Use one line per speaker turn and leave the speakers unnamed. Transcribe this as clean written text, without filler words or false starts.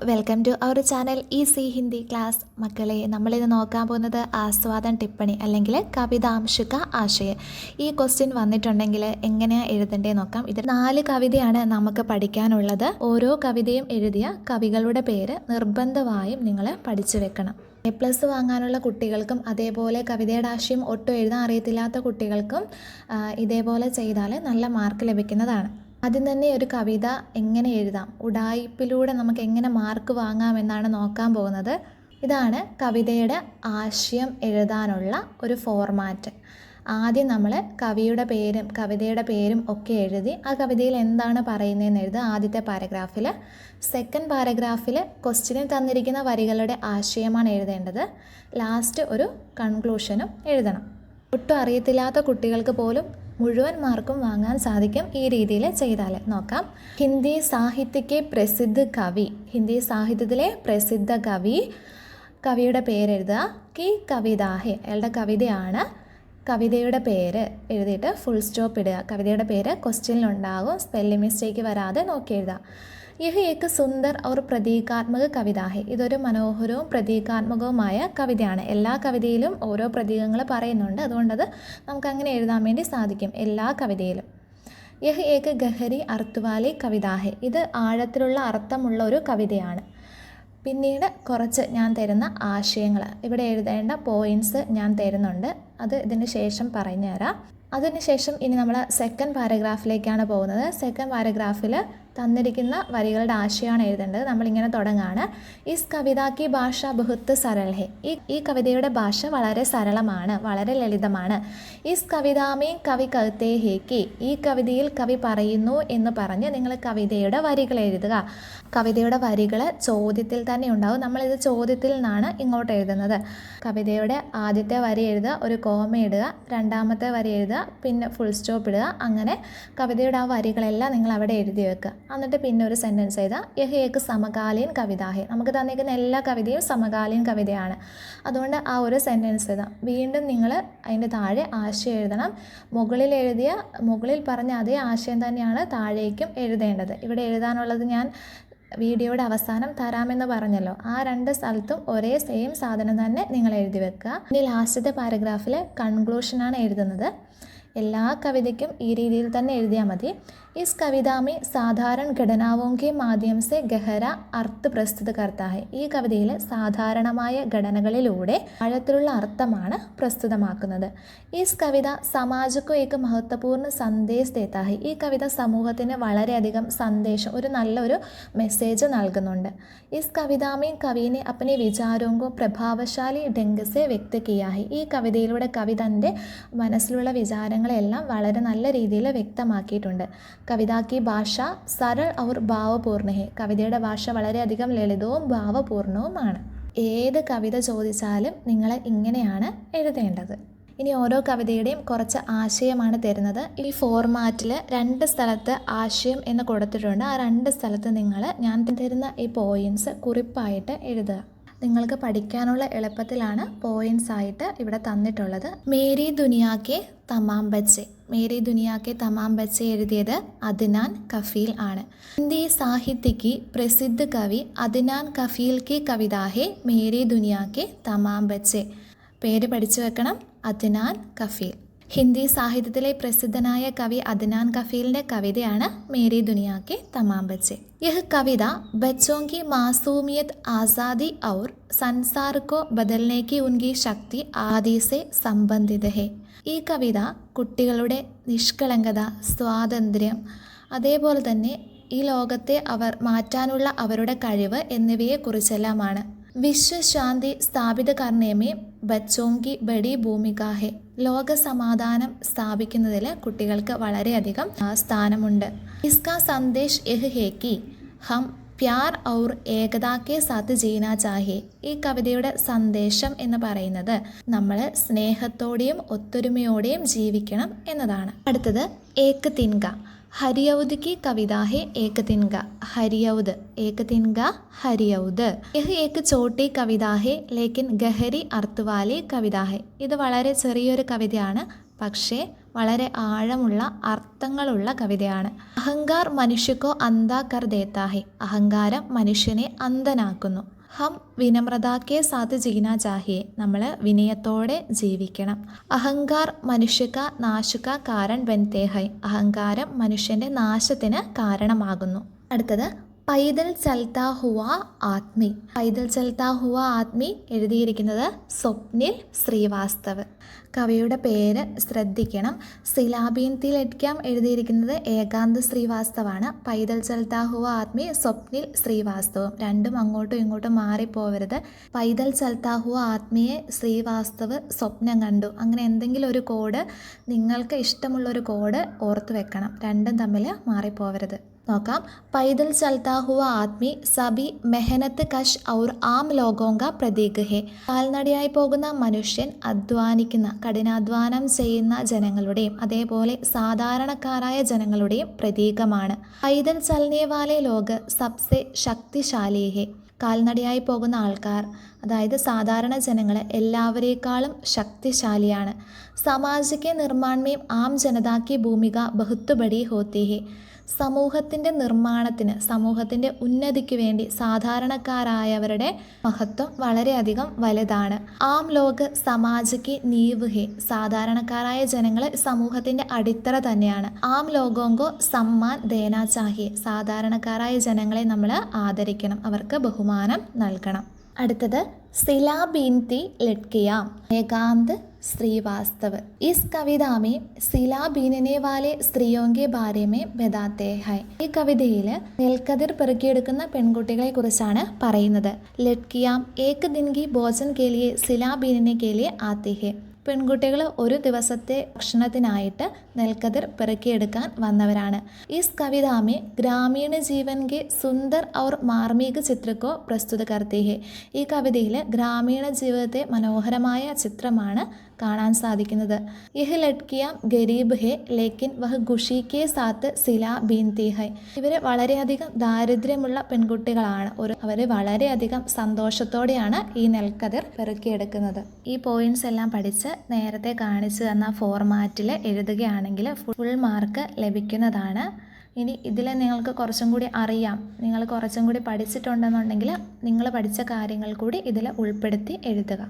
Welcome to our channel easy Hindi class. മക്കളെ, നമ്മളിത് നോക്കാൻ പോകുന്നത് ആസ്വാദൻ ടിപ്പണി അല്ലെങ്കിൽ കവിതാംശിക ആശയ. ഈ ക്വസ്റ്റ്യൻ വന്നിട്ടുണ്ടെങ്കിൽ എങ്ങനെയാണ് എഴുതണ്ടേ നോക്കാം. ഇത് 4 കവിതയാണ് നമുക്ക് പഠിക്കാനുള്ളത്. ഓരോ കവിതയും എഴുതിയ കവികളുടെ പേര് നിർബന്ധമായും നിങ്ങൾ പഠിച്ചു വെക്കണം. A+ വാങ്ങാനുള്ള കുട്ടികൾക്കും അതേപോലെ കവിതയുടെ ആശയം ഒട്ടും എഴുതാൻ അറിയത്തില്ലാത്ത കുട്ടികൾക്കും ഇതേപോലെ ചെയ്താൽ നല്ല മാർക്ക് ലഭിക്കുന്നതാണ്. ആദ്യം തന്നെ ഒരു കവിത എങ്ങനെ എഴുതാം, ഉഡായിപ്പിലൂടെ നമുക്ക് എങ്ങനെ മാർക്ക് വാങ്ങാമെന്നാണ് നോക്കാൻ പോകുന്നത്. ഇതാണ് കവിതയുടെ ആശയം എഴുതാനുള്ള ഒരു ഫോർമാറ്റ്. ആദ്യം നമ്മൾ കവിതയുടെ പേരും ഒക്കെ എഴുതി ആ കവിതയിൽ എന്താണ് പറയുന്നതെന്ന് എഴുതുക ആദ്യത്തെ പാരഗ്രാഫിൽ. സെക്കൻഡ് പാരഗ്രാഫിൽ ക്വസ്റ്റ്യനിൽ തന്നിരിക്കുന്ന വരികളുടെ ആശയമാണ് എഴുതേണ്ടത്. ലാസ്റ്റ് ഒരു കൺക്ലൂഷനും എഴുതണം. ഒട്ടും അറിയത്തില്ലാത്ത കുട്ടികൾക്ക് പോലും മുഴുവൻ മാർക്കും വാങ്ങാൻ സാധിക്കും ഈ രീതിയിൽ ചെയ്താൽ. നോക്കാം. ഹിന്ദി സാഹിത്യക്ക് പ്രസിദ്ധ കവി, ഹിന്ദി സാഹിത്യത്തിലെ പ്രസിദ്ധ കവിയുടെ പേരെഴുതുക. കി കവിതാ ഹെ, അയാളുടെ കവിതയാണ്. കവിതയുടെ പേര് എഴുതിയിട്ട് ഫുൾ സ്റ്റോപ്പ് ഇടുക. കവിതയുടെ പേര് ക്വസ്റ്റ്യനിലുണ്ടാകും, സ്പെല്ലിംഗ് മിസ്റ്റേക്ക് വരാതെ നോക്കി എഴുതുക. യഹ് ഏക് സുന്ദർ ഔർ പ്രതീകാത്മക കവിത ഹെ, ഇതൊരു മനോഹരവും പ്രതീകാത്മകവുമായ കവിതയാണ്. എല്ലാ കവിതയിലും ഓരോ പ്രതീകങ്ങൾ പറയുന്നുണ്ട്, അതുകൊണ്ടത് നമുക്കങ്ങനെ എഴുതാൻ വേണ്ടി സാധിക്കും എല്ലാ കവിതയിലും. യഹ് ഏക് ഗഹരി അർത്ഥവാലി കവിത ഹെ, ഇത് ആഴത്തിലുള്ള അർത്ഥമുള്ള ഒരു കവിതയാണ്. പിന്നീട് കുറച്ച് ഞാൻ തരുന്ന ആശയങ്ങൾ, ഇവിടെ എഴുതേണ്ട പോയിൻറ്റ്സ് ഞാൻ തരുന്നുണ്ട്, അത് ഇതിന് ശേഷം പറഞ്ഞുതരാം. അതിനുശേഷം ഇനി നമ്മൾ സെക്കൻഡ് പാരഗ്രാഫിലേക്കാണ് പോകുന്നത്. സെക്കൻഡ് പാരഗ്രാഫിൽ തന്നിരിക്കുന്ന വരികളുടെ ആശയമാണ് എഴുതേണ്ടത്. നമ്മളിങ്ങനെ തുടങ്ങാണ്. ഇസ് കവിത കി ഭാഷ ബഹുത്ത് സരൾ ഹെ, ഈ കവിതയുടെ ഭാഷ വളരെ സരളമാണ്, വളരെ ലളിതമാണ്. ഇസ് കവിതാമേ കവി കഹത്തെ ഹെ കി, ഈ കവിതയിൽ കവി പറയുന്നു എന്ന് പറഞ്ഞ് നിങ്ങൾ കവിതയുടെ വരികൾ എഴുതുക. കവിതയുടെ വരികൾ ചോദ്യത്തിൽ തന്നെ ഉണ്ടാവും. നമ്മളിത് ചോദ്യത്തിൽ നിന്നാണ് ഇങ്ങോട്ട് എഴുതുന്നത്. കവിതയുടെ ആദ്യത്തെ വരി എഴുതുക, ഒരു കോമ ഇടുക, രണ്ടാമത്തെ വരി എഴുതുക, പിന്നെ ഫുൾ സ്റ്റോപ്പ് ഇടുക. അങ്ങനെ കവിതയുടെ ആ വരികളെല്ലാം നിങ്ങൾ അവിടെ എഴുതി വെക്കുക. എന്നിട്ട് പിന്നെ ഒരു സെൻറ്റൻസ് എഴുതുക. യഹ് ഏക് സമകാലീൻ കവിത ഹെ, നമുക്ക് തന്നിരിക്കുന്ന എല്ലാ കവിതയും സമകാലീൻ കവിതയാണ്, അതുകൊണ്ട് ആ ഒരു സെൻറ്റൻസ് എഴുതാം. വീണ്ടും നിങ്ങൾ അതിൻ്റെ താഴെ ആശയം എഴുതണം. മുകളിൽ പറഞ്ഞ അതേ ആശയം തന്നെയാണ് താഴേക്കും എഴുതേണ്ടത്. ഇവിടെ എഴുതാനുള്ളത് ഞാൻ വീഡിയോയുടെ അവസാനം തരാമെന്ന് പറഞ്ഞല്ലോ, ആ 2 സ്ഥലത്തും ഒരേ സെയിം സാധനം തന്നെ നിങ്ങൾ എഴുതി വെക്കുക. ഇനി ലാസ്റ്റത്തെ പാരഗ്രാഫിൽ കൺക്ലൂഷനാണ് എഴുതുന്നത്. എല്ലാ കവിതയ്ക്കും ഈ രീതിയിൽ തന്നെ എഴുതിയാൽ മതി. ഇസ് കവിത മേ സാധാരണ ഘടനാവോं के माध्यम से गहरा अर्थ प्रस्तुत करता है, ഈ കവിതയിൽ സാധാരണമായ ഘടനകളിലൂടെ ആഴത്തിലുള്ള അർത്ഥമാണ് പ്രസ്തുതമാക്കുന്നത്. ഇസ് കവിത സമാജ് को एक महत्वपूर्ण संदेश देता है, ഈ കവിത സമൂഹത്തിന് വളരെയധികം സന്ദേശം, ഒരു നല്ലൊരു മെസ്സേജ് നൽകുന്നുണ്ട്. ഇസ് കവിത മേ കവി ने अपने विचारों को प्रभावशाली ढंग से व्यक्त किया है, ഈ കവിതയിലൂടെ കവി തൻ്റെ മനസ്സിലുള്ള വിചാരങ്ങളെല്ലാം വളരെ നല്ല രീതിയിൽ വ്യക്തമാക്കിയിട്ടുണ്ട്. കവിത കി ഭാഷ സരൾ ഔർ ഭാവപൂർണ്ണ ഹെ, കവിതയുടെ ഭാഷ വളരെയധികം ലളിതവും ഭാവപൂർണവുമാണ്. ഏത് കവിത ചോദിച്ചാലും നിങ്ങൾ ഇങ്ങനെയാണ് എഴുതേണ്ടത്. ഇനി ഓരോ കവിതയുടെയും കുറച്ച് ആശയമാണ് തരുന്നത്. ഈ ഫോർമാറ്റിൽ 2 സ്ഥലത്ത് ആശയം എന്ന് കൊടുത്തിട്ടുണ്ട്. ആ 2 സ്ഥലത്ത് നിങ്ങൾ ഞാൻ തരുന്ന ഈ പോയിൻറ്റ്സ് കുറിപ്പായിട്ട് എഴുതുക. നിങ്ങൾക്ക് പഠിക്കാനുള്ള എളുപ്പത്തിലാണ് പോയിൻറ്റ്സ് ആയിട്ട് ഇവിടെ തന്നിട്ടുള്ളത്. മേരി ദുനിയാക്കെ തമാം ബച്ചെ, മേരി ദുനിയാക്കെ തമാം ബച്ചെ എഴുതിയത് അദ്നാൻ കഫീൽ ആണ്. ഹിന്ദി സാഹിത്യക്ക് പ്രസിദ്ധ കവി അദ്നാൻ കഫീൽ കി കവിത ഹെ മേരി ദുനിയാക്കെ തമാം ബച്ചെ. പേര് പഠിച്ചു വെക്കണം, അദ്നാൻ കഫീൽ. ഹിന്ദി സാഹിത്യത്തിലെ പ്രസിദ്ധനായ കവി അദ്നാൻ കഫീലിൻ്റെ കവിതയാണ് മേരി ദുനിയാക്കെ തമാം ബച്ചെ. യഹ് കവിത ബച്ചോं की मासूमियत, आज़ादी और संसार को बदलने की उनकी शक्ति आदि से संबंधित है, ഈ കവിത കുട്ടികളുടെ നിഷ്കളങ്കത, സ്വാതന്ത്ര്യം, അതേപോലെ തന്നെ ഈ ലോകത്തെ മാറ്റാനുള്ള അവരുടെ കഴിവ് എന്നിവയെക്കുറിച്ചെല്ലാമാണ്. വിശ്വശാന്തി സ്ഥാപിത കർണേമേ ബച്ചോं की बड़ी भूमिका है, ലോക സമാധാനം സ്ഥാപിക്കുന്നതിൽ കുട്ടികൾക്ക് വളരെയധികം സ്ഥാനമുണ്ട്. ഇസ്കാ സന്ദേശ് യഹ് ഹേ കി ഹം പ്യാർ ഔർ ഏകതാ കെ സാത്ത് ജീനാ ചാഹിയെ, ഈ കവിതയുടെ സന്ദേശം എന്ന് പറയുന്നത് നമ്മൾ സ്നേഹത്തോടെയും ഒത്തൊരുമയോടെയും ജീവിക്കണം എന്നതാണ്. അടുത്തത് ഏക് തിൻക, ഹരിയൗദ് की कविता है एक दिन का, हरियौद, एक दिन का हरियौद. यह एक छोटी कविता है लेकिन गहरी अर्थ वाली कविता है, ഇത് വളരെ ചെറിയൊരു കവിതയാണ്, പക്ഷേ വളരെ ആഴമുള്ള അർത്ഥങ്ങളുള്ള കവിതയാണ്. അഹങ്കാർ മനുഷ്യക്കോ അന്ധാ കർ ദേത്താ ഹെ. അഹങ്കാരം മനുഷ്യനെ അന്ധനാക്കുന്നു. ഹം വിനമ്രതാക്കെ സാത്ത് ജീനാ ചാഹിയെ. നമ്മൾ വിനയത്തോടെ ജീവിക്കണം. അഹങ്കാർ മനുഷ്യക നാശക കാരൺ ബൻതേ ഹൈ. അഹങ്കാരം മനുഷ്യൻ്റെ നാശത്തിന് കാരണമാകുന്നു. അടുത്തത് പൈതൽ ചൽത്താ ഹുവ ആത്മി. പൈതൽ ചൽത്താ ഹുവ ആത്മി എഴുതിയിരിക്കുന്നത് സ്വപ്നിൽ ശ്രീവാസ്തവ്. കവിയുടെ പേര് ശ്രദ്ധിക്കണം. സിലാബീൻ ലഡ്ക്യാം എഴുതിയിരിക്കുന്നത് ഏകാന്ത് ശ്രീവാസ്തവാണ്. പൈതൽ ചൽത്താ ഹുവ ആത്മി സ്വപ്നിൽ ശ്രീവാസ്തവും. രണ്ടും അങ്ങോട്ടും ഇങ്ങോട്ടും മാറിപ്പോവരുത്. പൈതൽ ചൽത്താ ഹുവ ആത്മിയെ ശ്രീവാസ്തവ് സ്വപ്നം കണ്ടു. അങ്ങനെ എന്തെങ്കിലും ഒരു കോഡ്, നിങ്ങൾക്ക് ഇഷ്ടമുള്ളൊരു കോഡ് ഓർത്ത് വെക്കണം. രണ്ടും തമ്മിൽ മാറിപ്പോവരുത്. നോക്കാം. പൈതൽ ചൽത്താ ഹുവ ആത്മി സബി മെഹനത്ത് കഷ് ഔർ ആം ലോഗോങ്ക പ്രതീക് ഹെ. കാൽനടയായി പോകുന്ന മനുഷ്യൻ അധ്വാനിക്കുന്ന, കഠിനാധ്വാനം ചെയ്യുന്ന ജനങ്ങളുടെയും അതേപോലെ സാധാരണക്കാരായ ജനങ്ങളുടെയും പ്രതീകമാണ്. പൈതൽ ചലനെ വാലെ ലോക് സബ്സെ ശക്തിശാലി ഹെ. കാൽനടയായി പോകുന്ന ആൾക്കാർ, അതായത് സാധാരണ ജനങ്ങൾ എല്ലാവരേക്കാളും ശക്തിശാലിയാണ്. സമാജിക്കെ നിർമ്മാൺമേം ആം ജനതാക്കി ഭൂമിക ബഹുത്ത് ബഡി ഹോത്തി ഹെ. സമൂഹത്തിൻ്റെ നിർമ്മാണത്തിന്, സമൂഹത്തിൻ്റെ ഉന്നതിക്ക് വേണ്ടി സാധാരണക്കാരായവരുടെ മഹത്വം വളരെയധികം വലുതാണ്. ആം ലോക് സമാജിക്ക് നീവ് ഹെ. സാധാരണക്കാരായ ജനങ്ങൾ സമൂഹത്തിൻ്റെ അടിത്തറ തന്നെയാണ്. ആം ലോകോങ്കോ സമ്മാൻ ദേനാ ചാഹിയെ. സാധാരണക്കാരായ ജനങ്ങളെ നമ്മൾ ആദരിക്കണം, അവർക്ക് ബഹുമാനം നൽകണം. അടുത്തത് സിലാബീൻതി ലഡ്കിയാം ഏകാന്ത് ശ്രീവാസ്തവ്. ഇസ് കവിത മേ സിലാബീനനെ വാലെ സ്ത്രീയോങ്കെ ബാരെ മേ ബതാത്തെ ഹൈ. ഈ കവിതയിൽ നെൽക്കതിർ പെറുക്കിയെടുക്കുന്ന പെൺകുട്ടികളെ കുറിച്ചാണ് പറയുന്നത്. ലഡ്കിയാം ഏക് ദിൻ കി ഭോജൻ കെ ലിയെ സിലാബീനനെ കെ ലിയെ ആത്തി ഹെ. പെൺകുട്ടികൾ ഒരു ദിവസത്തെ ഭക്ഷണത്തിനായിട്ട് നെൽക്കതിർ പെറുക്കിയെടുക്കാൻ വന്നവരാണ്. ഇസ് കവിത മേ ഗ്രാമീണ ജീവൻ കെ സുന്ദർ ഔർ മാർമിക ചിത്രക്കോ പ്രസ്തുത കർത്തി ഹെ. ഈ കവിതയിൽ ഗ്രാമീണ ജീവിതത്തെ മനോഹരമായ ചിത്രമാണ് കാണാൻ സാധിക്കുന്നത്. യഹ് ലഡ്കിയാം ഗരീബ് ഹെ ലേക്കിൻ വഹ് ഖുഷി കെ സാത്ത് സിലാ ബീൻതി ഹൈ. ഇവർ വളരെയധികം ദാരിദ്ര്യമുള്ള പെൺകുട്ടികളാണ്. അവർ വളരെയധികം സന്തോഷത്തോടെയാണ് ഈ നെൽക്കതിർ പെറുക്കിയെടുക്കുന്നത്. ഈ പോയിന്റ്സ് എല്ലാം പഠിച്ച് നേരത്തെ കാണിച്ചു തന്ന ഫോർമാറ്റിൽ എഴുതുകയാണെങ്കിൽ ഫുൾ മാർക്ക് ലഭിക്കുന്നതാണ്. ഇനി ഇതിൽ നിങ്ങൾക്ക് കുറച്ചും കൂടി അറിയാം, നിങ്ങൾ കുറച്ചും കൂടി പഠിച്ചിട്ടുണ്ടെന്നുണ്ടെങ്കിൽ നിങ്ങൾ പഠിച്ച കാര്യങ്ങൾ കൂടി ഇതിൽ ഉൾപ്പെടുത്തി എഴുതുക.